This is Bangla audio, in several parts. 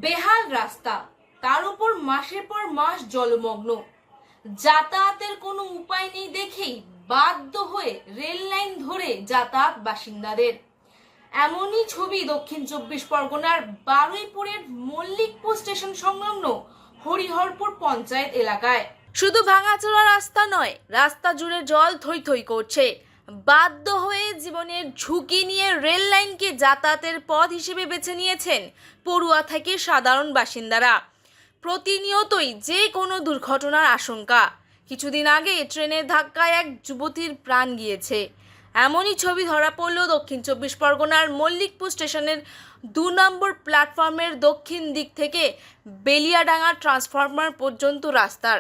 বেহাল রাস্তা, তার উপর মাসের পর মাস জলমগ্ন, যাতায়াতের কোনো উপায় নেই দেখেই বাধ্য হয়ে রেল লাইন ধরে যাতায়াত বাসিন্দাদের। এমনই ছবি দক্ষিণ 24 পরগনার বারুইপুরের মল্লিকপুর স্টেশন সংলগ্ন হরিহরপুর পঞ্চায়েত এলাকায়। শুধু ভাঙাচোরা রাস্তা নয়, রাস্তা জুড়ে জল থই থই করছে। বাধ্য হয়ে জীবনের ঝুঁকি নিয়ে রেল লাইনকে যাতায়াতের পথ হিসেবে বেছে নিয়েছেন পড়ুয়া থেকে সাধারণ বাসিন্দারা। প্রতিনিয়তই যে কোনো দুর্ঘটনার আশঙ্কা। কিছুদিন আগে ট্রেনের ধাক্কায় এক যুবতীর প্রাণ গিয়েছে। এমনই ছবি ধরা পড়ল দক্ষিণ 24 পরগনার মল্লিকপুর স্টেশনের 2 নম্বর প্ল্যাটফর্মের দক্ষিণ দিক থেকে বেলিয়াডাঙ্গা ট্রান্সফরমার পর্যন্ত রাস্তার।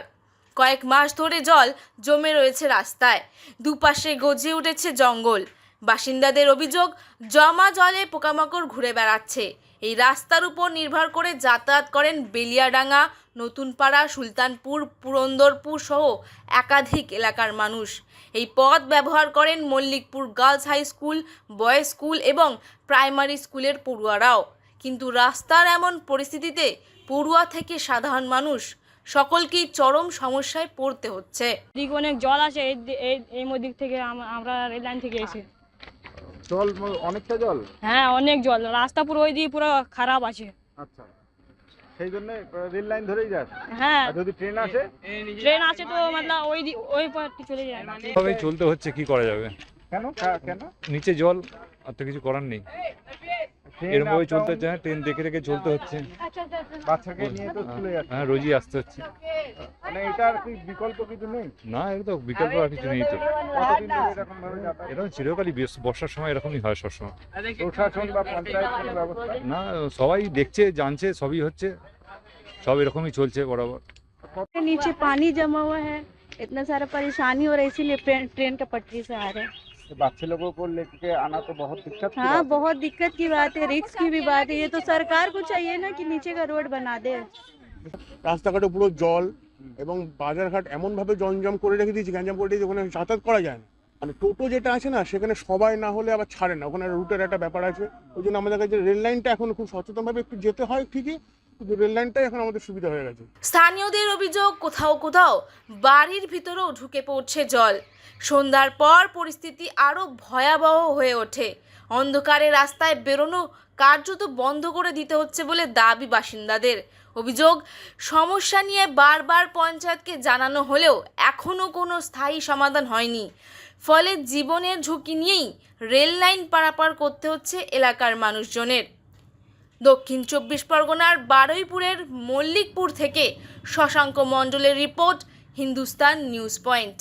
কয়েক মাস ধরে জল জমে রয়েছে রাস্তায়, দুপাশে গজিয়ে উঠেছে জঙ্গল। বাসিন্দাদের অভিযোগ, জমা জলে পোকামাকড় ঘুরে বেড়াচ্ছে। এই রাস্তার উপর নির্ভর করে যাতায়াত করেন বেলিয়াডাঙ্গা, নতুনপাড়া, সুলতানপুর, পুরন্দরপুর সহ একাধিক এলাকার মানুষ। এই পথ ব্যবহার করেন Mallikpur girls high school, boys school এবং প্রাইমারি স্কুলের পড়ুয়ারাও। কিন্তু রাস্তার এমন পরিস্থিতিতে পড়ুয়া থেকে সাধারণ মানুষ সকলকেই চরম সমস্যায় পড়তে হচ্ছে। দিকে অনেক জল আছে, এই দিক থেকে আমরা রেল লাইন থেকে এসে জল, অনেকটা জল। হ্যাঁ, অনেক জল, রাস্তা পুরো ওই দিকে পুরো খারাপ আছে। আচ্ছা, সেই জন্য রেল লাইন ধরেই যাস? হ্যাঁ, আর যদি ট্রেন আসে তো মতলব ওই পার্টি চলে যায়। ভাবেই চলতে হচ্ছে, কি করা যাবে? কেন কেন? নিচে জল, আর তো কিছু করার নেই। এরকমভাবে চলতে হচ্ছে। ট্রেন দেখে রেখে চলতে হচ্ছে। বাচ্চাকে নিয়ে তো স্কুলে যাচ্ছে। হ্যাঁ, রোজই আসতে হচ্ছে। মানে এটা আর কি বিকল্প কিছু নেই? না, এটা তো বিকল্প আর কিছু নেই তো। কতদিন ধরে এরকম ভাবে যাতায়াত? এরকম চিরকালই বর্ষার সময় এরকমই হয় সবসময়। প্রশাসন বা পঞ্চায়েত কোনো ব্যবস্থা? না, সবাই দেখছে, জানছে, সবই হচ্ছে, সব এরকমই চলছে বরাবর। नीचे पानी जमा हुआ है, इतना सारा परेशानी हो रहा है, इसीलिए ट्रेन का पटरी से आ रहे हैं। तो बच्चे लोगों को लेके आना तो बहुत दिक्कत की हाँ, बात है। बहुत दिक्कत की बात है, रिस्क की भी बात है। ये तो सरकार को चाहिए ना कि नीचे का रोड बना दे। রাস্তাঘাটে পুরো জল এবং বাজারঘাট এমনভাবে জমজম করে রেখে দিয়েছি, গ্যাঞ্জাম করে দিয়েছি, ওখানে যাতায়াত করা যায় না। মানে টোটো যেটা আছে না, সেখানে সবাই না হলে আবার ছাড়ে না, ওখানে রুটের একটা ব্যাপার আছে। ওই জন্য আমাদের কাছে রেল লাইনটা এখন খুব সচেতনভাবে একটু যেতে হয় ঠিকই, কিন্তু রেল লাইনটাই এখন আমাদের সুবিধা হয়ে গেছে। স্থানীয়দের অভিযোগ, কোথাও কোথাও বাড়ির ভিতরেও ঢুকে পড়ছে জল। সন্ধ্যার পর পরিস্থিতি আরও ভয়াবহ হয়ে ওঠে। অন্ধকারে রাস্তায় বেরোনো কার্যত বন্ধ করে দিতে হচ্ছে বলে দাবি বাসিন্দাদের। অভিযোগ, সমস্যা নিয়ে বারবার পঞ্চায়েতকে জানানো হলেও এখনও কোনো স্থায়ী সমাধান হয়নি। ফলে জীবনের ঝুঁকি নিয়েই রেল লাইন পারাপার করতে হচ্ছে এলাকার মানুষজনের। দক্ষিণ 24 পরগনার বারুইপুরের মল্লিকপুর থেকে শশাঙ্ক মণ্ডলের রিপোর্ট, হিন্দুস্তান নিউজ পয়েন্ট।